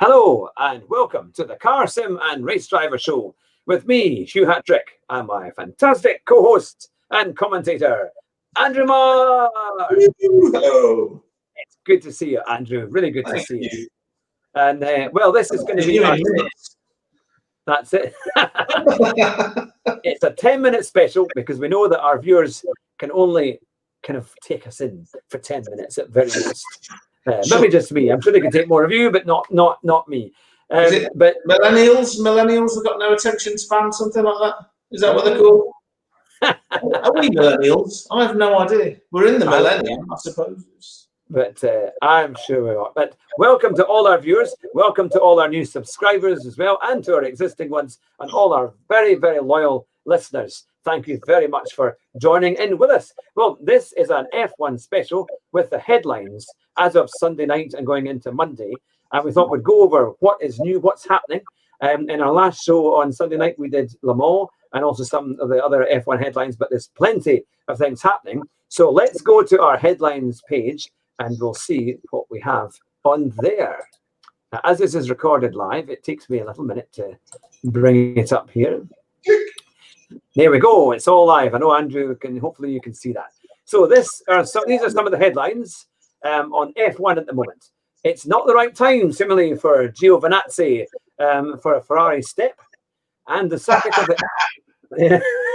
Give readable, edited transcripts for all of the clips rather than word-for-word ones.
Hello and welcome to the Car Sim and Race Driver Show with me, Hugh Hattrick, and my fantastic co-host and commentator, Andrew Marr. Hello. It's good to see you, Andrew. Really good to see you. And well, this is going to be That's it. It's a 10-minute special because we know that our viewers can only kind of take us in for 10 minutes at very most. Maybe just me. I'm sure they can take more of you, but not me. But millennials have got no attention span, something like that. Is that what they're called? Are we millennials? I have no idea. We're in the millennium, I suppose. But I'm sure we are. But welcome to all our viewers. Welcome to all our new subscribers as well, and to our existing ones, and all our very, very loyal listeners. Thank you very much for joining in with us. Well, this is an F1 special with the headlines as of Sunday night and going into Monday. And we thought we'd go over what is new, what's happening. In our last show on Sunday night, we did Le Mans and also some of the other F1 headlines, but there's plenty of things happening. So let's go to our headlines page and we'll see what we have on there. Now, as this is recorded live, it takes me a little minute to bring it up here. There we go. It's all live. I know Andrew can. Hopefully, you can see that. So these are some of the headlines on F1 at the moment. It's not the right time, similarly for Giovinazzi for a Ferrari step, and the circuit of it.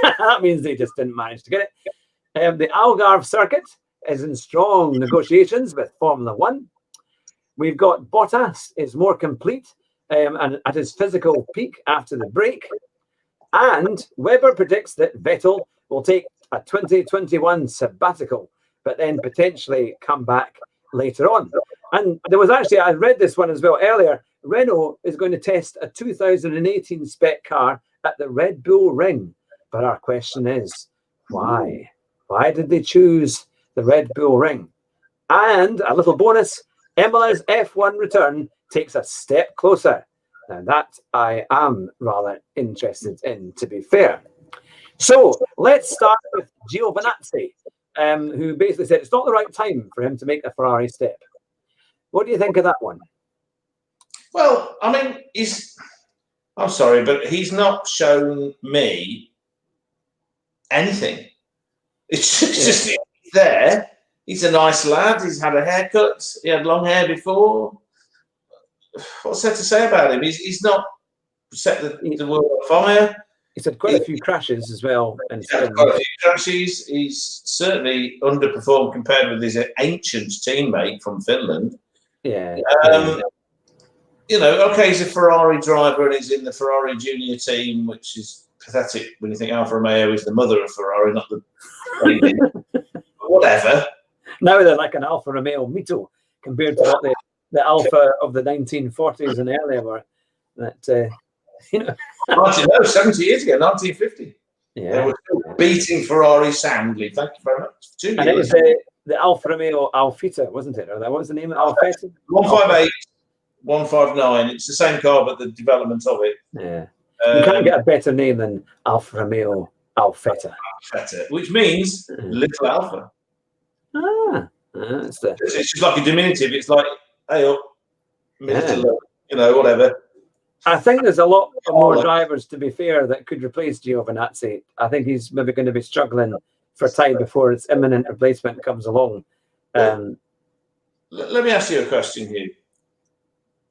That means they just didn't manage to get it. The Algarve circuit is in strong negotiations with Formula One. We've got Bottas is more complete and at his physical peak after the break. And Webber predicts that Vettel will take a 2021 sabbatical, but then potentially come back later on. And there was actually, I read this one as well earlier, Renault is going to test a 2018 spec car at the Red Bull Ring. But our question is, why? Why did they choose the Red Bull Ring? And a little bonus, Emma's F1 return takes a step closer. Now, that I am rather interested in, to be fair. So let's start with Giovinazzi, who basically said it's not the right time for him to make a Ferrari step. What do you think of that one? Well, I mean, I'm sorry, but he's not shown me anything. It's just he's there. He's a nice lad. He's had a haircut. He had long hair before. What's there to say about him? He's not set the world on fire. He's had quite a few crashes as well. He's had quite a few crashes. He's certainly underperformed compared with his ancient teammate from Finland. Yeah. You know, okay, he's a Ferrari driver and he's in the Ferrari junior team, which is pathetic when you think Alfa Romeo is the mother of Ferrari, not the whatever. Now they're like an Alfa Romeo Mito compared to what the Alpha of the 1940s and earlier were. That, 70 years ago, 1950. Yeah. They were still beating Ferrari soundly. Thank you very much. 2 years. And it was the Alfa Romeo Alfita, wasn't it? Or what was the name? Alfetta? 158, 159. It's the same car, but the development of it. Yeah. You can't get a better name than Alfa Romeo Alfetta. Which means little Alpha. It's just like a diminutive. It's like, hey up, whatever. I think there's a lot more drivers, to be fair, that could replace Giovinazzi. I think he's maybe going to be struggling for time before its imminent replacement comes along. Let me ask you a question here.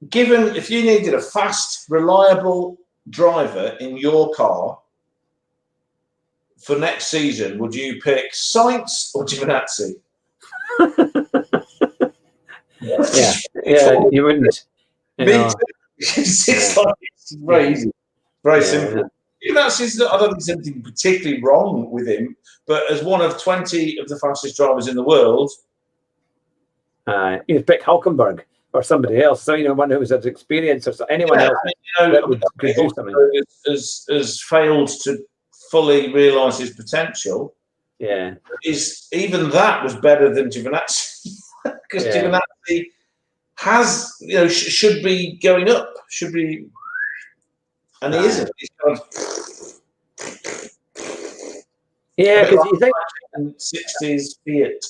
Given if you needed a fast, reliable driver in your car for next season, would you pick Sainz or Giovinazzi? Yeah, you wouldn't. It's very easy, very simple. Giovinazzi's, I don't think there's anything particularly wrong with him, but as one of 20 of the fastest drivers in the world, you'd pick Hulkenberg or somebody else. So one who's had experience or anyone else that could do something. Has failed to fully realise his potential. Yeah, even that was better than Giovinazzi because Giovinazzi has, should be going up, and he isn't. He's kind of, because you think 60s Fiat.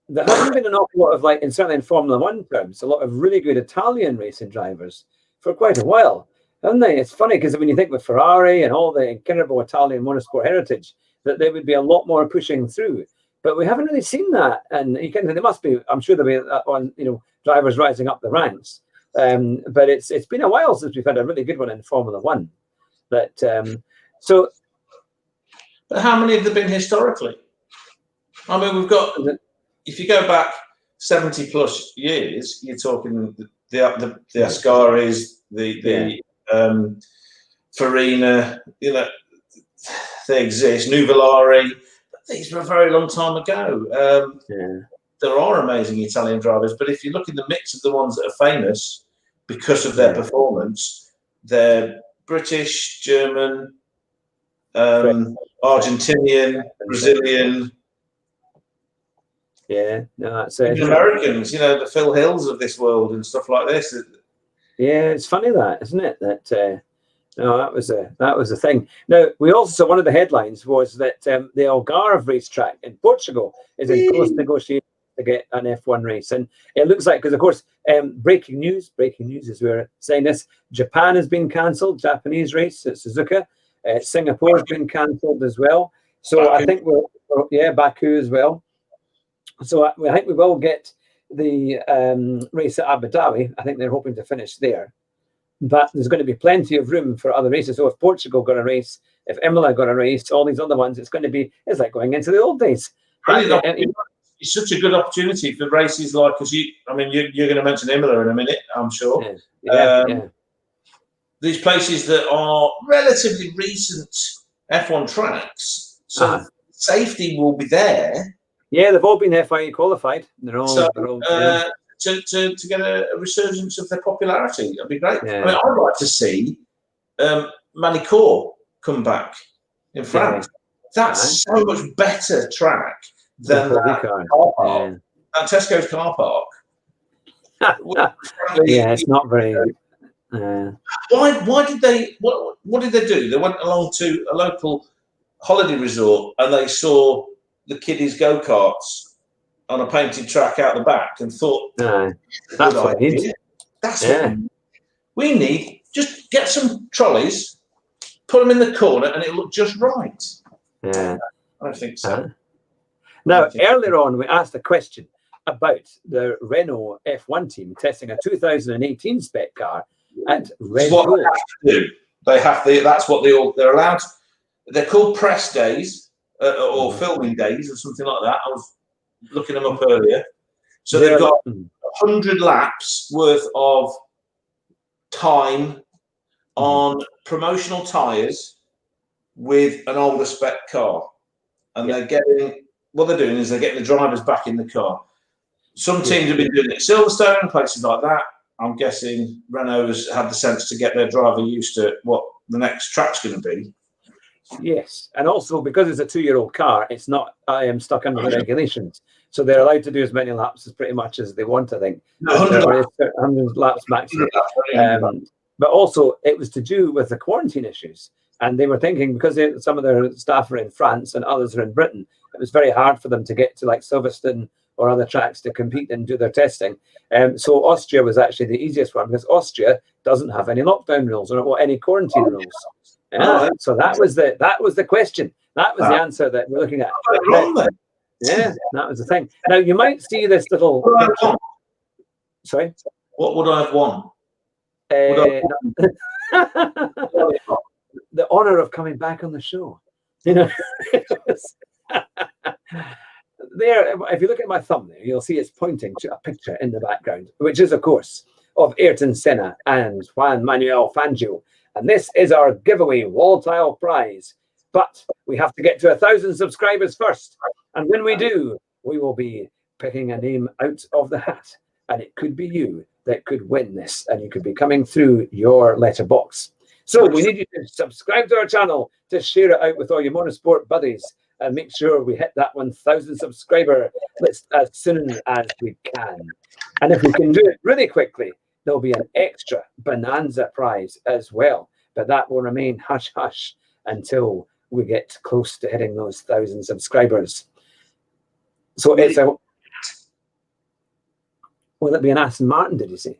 There hasn't been an awful lot of, certainly in Formula One terms, a lot of really good Italian racing drivers for quite a while, haven't they? It's funny because when you think with Ferrari and all the incredible Italian motorsport heritage, that there would be a lot more pushing through. But we haven't really seen that, and you can. There must be. I'm sure there'll be on drivers rising up the ranks. But it's been a while since we've had a really good one in Formula One. But so. But how many have there been historically? I mean, we've got. If you go back 70 plus years, you're talking the Ascaris, the Farina. They exist. Nuvolari. These were a very long time ago. There are amazing Italian drivers, but if you look in the mix of the ones that are famous because of their performance, they're British, German, Argentinian, Brazilian. Yeah, no, that's it. Americans, the Phil Hills of this world and stuff like this. Yeah, it's funny that, isn't it? That no, that was a thing. Now, we also one of the headlines was that the Algarve racetrack in Portugal is in close negotiations to get an F1 race, and it looks like, because of course, breaking news as we're saying this, Japan has been cancelled, Japanese race at Suzuka. Singapore's been cancelled as well. So Baku. I think Baku as well. So I think we will get the race at Abu Dhabi. I think they're hoping to finish there. But there's going to be plenty of room for other races. So if Portugal got a race, if Imola got a race, all these other ones, it's like going into the old days. It's such a good opportunity for races like, because you're going to mention Imola in a minute, I'm sure. These places that are relatively recent F1 tracks, so safety will be there. Yeah, they've all been FIA qualified. They're all to get a resurgence of their popularity. That'd be great. Yeah. I'd like to see Manicourt come back in France. That's so much better track than that car park. That Tesco's car park. It's not very. Why did they? What did they do? They went along to a local holiday resort and they saw the kiddies go-karts on a painted track out the back and thought, that's what we need. That's what we need. Just get some trolleys, put them in the corner, and it'll look just right. Yeah, I think so. Now, earlier on, we asked a question about the Renault F1 team testing a 2018 spec car at Red Bull. They have to do. They have to. That's what they're allowed. They're called press days or filming days or something like that. I was looking them up earlier. So they've got 100 laps worth of time on promotional tyres with an older spec car. And they're getting, what they're doing is they're getting the drivers back in the car. Some teams have been doing it at Silverstone, places like that. I'm guessing Renault has had the sense to get their driver used to what the next track's going to be. Yes, and also because it's a 2-year-old car, it's not stuck under the regulations, so they're allowed to do as many laps as pretty much as they want. I think 100 laps maximum. But also, it was to do with the quarantine issues, and they were thinking because some of their staff are in France and others are in Britain, it was very hard for them to get to like Silverstone or other tracks to compete and do their testing. So Austria was actually the easiest one because Austria doesn't have any lockdown rules or any quarantine rules. So that was the question. That was the answer that we're looking at. Yeah, that was the thing. Now you might see this little. Sorry. What would I have won? The honor of coming back on the show. There, if you look at my thumbnail, you'll see it's pointing to a picture in the background, which is, of course, of Ayrton Senna and Juan Manuel Fangio. And this is our giveaway wall tile prize. But we have to get to 1,000 subscribers first. And when we do, we will be picking a name out of the hat. And it could be you that could win this. And you could be coming through your letterbox. So we need you to subscribe to our channel, to share it out with all your motorsport buddies, and make sure we hit that 1,000 subscriber list as soon as we can. And if we can do it really quickly, there'll be an extra bonanza prize as well. But that will remain hush-hush until we get close to hitting those 1,000 subscribers. So it's a... Will it be an Aston Martin, did you say?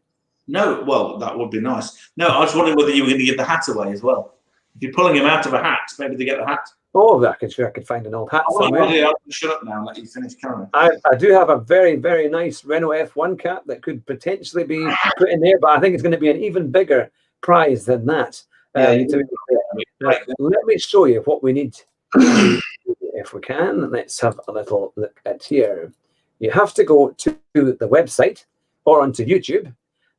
No, well, that would be nice. No, I was wondering whether you were going to give the hat away as well. If you're pulling him out of a hat, maybe they get the hat. Oh, I could find an old hat somewhere. I'll shut up now and let you finish, Karen. I do have a very, very nice Renault F1 cap that could potentially be put in there, but I think it's going to be an even bigger prize than that. Let me show you what we need. If we can, let's have a little look at here. You have to go to the website or onto YouTube.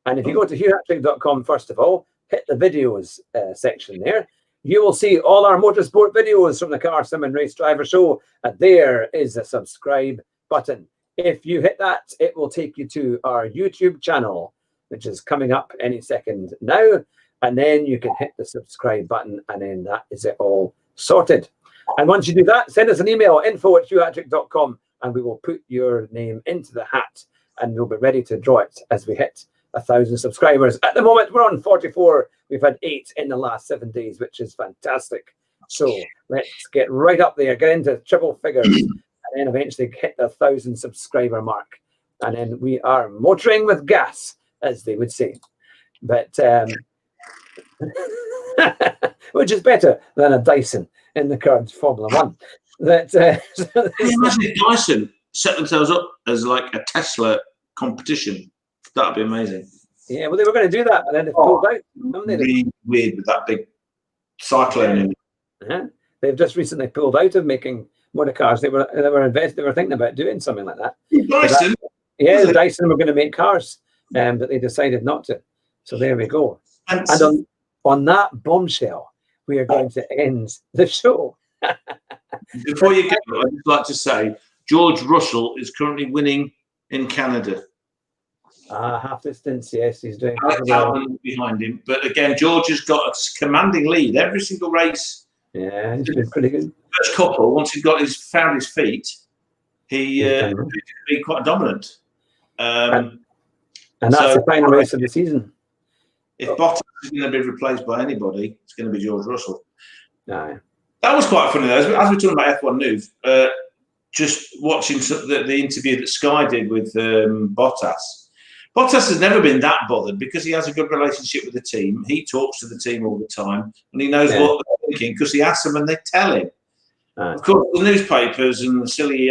And if you go to hughhatrick.com, first of all, hit the videos section there. You will see all our motorsport videos from the Car Sim and Race Driver Show. And there is a subscribe button. If you hit that, it will take you to our YouTube channel, which is coming up any second now. And then you can hit the subscribe button, and then that is it all sorted. And once you do that, send us an email, info@hughhatrick.com, and we will put your name into the hat, and we'll be ready to draw it as we hit 1,000 subscribers. At the moment, we're on 44. We've had 8 in the last 7 days, which is fantastic. So let's get right up there, get into triple figures, and then eventually hit the 1,000 subscriber mark. And then we are motoring with gas, as they would say. But which is better than a Dyson in the current Formula One. Can you imagine if Dyson set themselves up as like a Tesla competition? That'd be amazing. Yeah, well, they were going to do that, and then they pulled out. Really weird with that big cyclone. Yeah. They've just recently pulled out of making motor cars. They were thinking about doing something like that. Dyson. Dyson were going to make cars, but they decided not to. So there we go. And on that bombshell, we are going to end the show. Before you go, I'd just like to say George Russell is currently winning in Canada. Half distance, yes, he's doing behind him. But again, George has got a commanding lead every single race. Yeah, he's been pretty good. First couple, once he's found his feet, he been quite dominant. And that's the final race of the season. If Bottas is going to be replaced by anybody, it's going to be George Russell. No. That was quite funny, though. As we're talking about F1 news, just watching the interview that Sky did with Bottas. Bottas has never been that bothered because he has a good relationship with the team. He talks to the team all the time, and he knows what they're thinking because he asks them and they tell him. Of course, the newspapers and the silly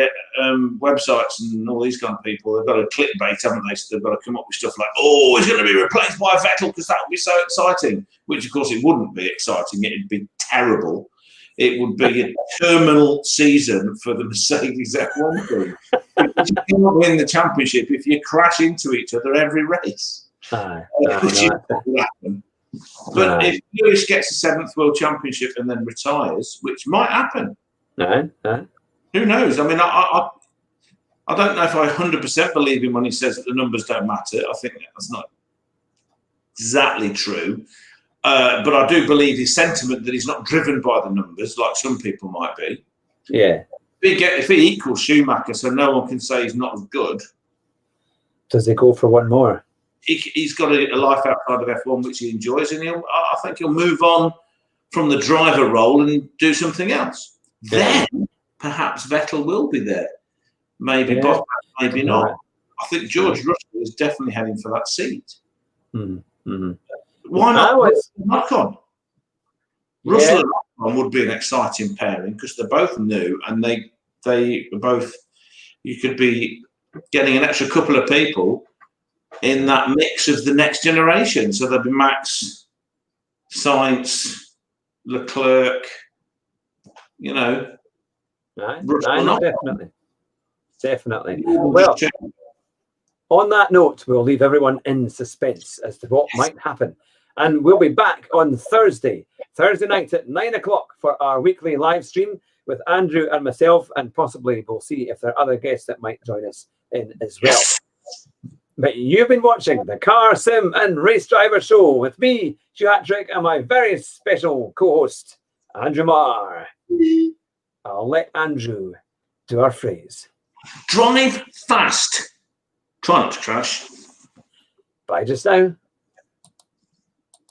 websites and all these kind of people, they've got a clickbait, haven't they? So they've got to come up with stuff like, oh, he's going to be replaced by Vettel because that would be so exciting, which, of course, it wouldn't be exciting. It would be terrible. It would be a terminal season for the Mercedes F1 crew. You cannot win the championship if you crash into each other every race. Which will happen. But if Lewis gets a 7th World Championship and then retires, which might happen, who knows? I mean, I don't know if I 100% believe him when he says that the numbers don't matter. I think that's not exactly true. But I do believe his sentiment that he's not driven by the numbers, like some people might be. Yeah. If he equals Schumacher, so no one can say he's not as good. Does he go for one more? He's got a life outside of F1 which he enjoys, and I think he'll move on from the driver role and do something else. Yeah. Then perhaps Vettel will be there. Maybe Bottas, maybe not. I think George Russell is definitely heading for that seat. Mm-hmm. Why not? Ocon. Russell and Ocon would be an exciting pairing because they're both new and they are both. You could be getting an extra couple of people in that mix of the next generation. So there'll be Max, Sainz, Leclerc. You know, definitely. Well, on that note, we'll leave everyone in suspense as to what might happen. And we'll be back on Thursday night at 9 o'clock for our weekly live stream with Andrew and myself, and possibly we'll see if there are other guests that might join us in as well. But you've been watching the Car Sim and Race Driver Show with me, Hugh Hatrick, and my very special co-host, Andrew Marr. I'll let Andrew do our phrase. Drive fast. Try not to crash. Bye just now.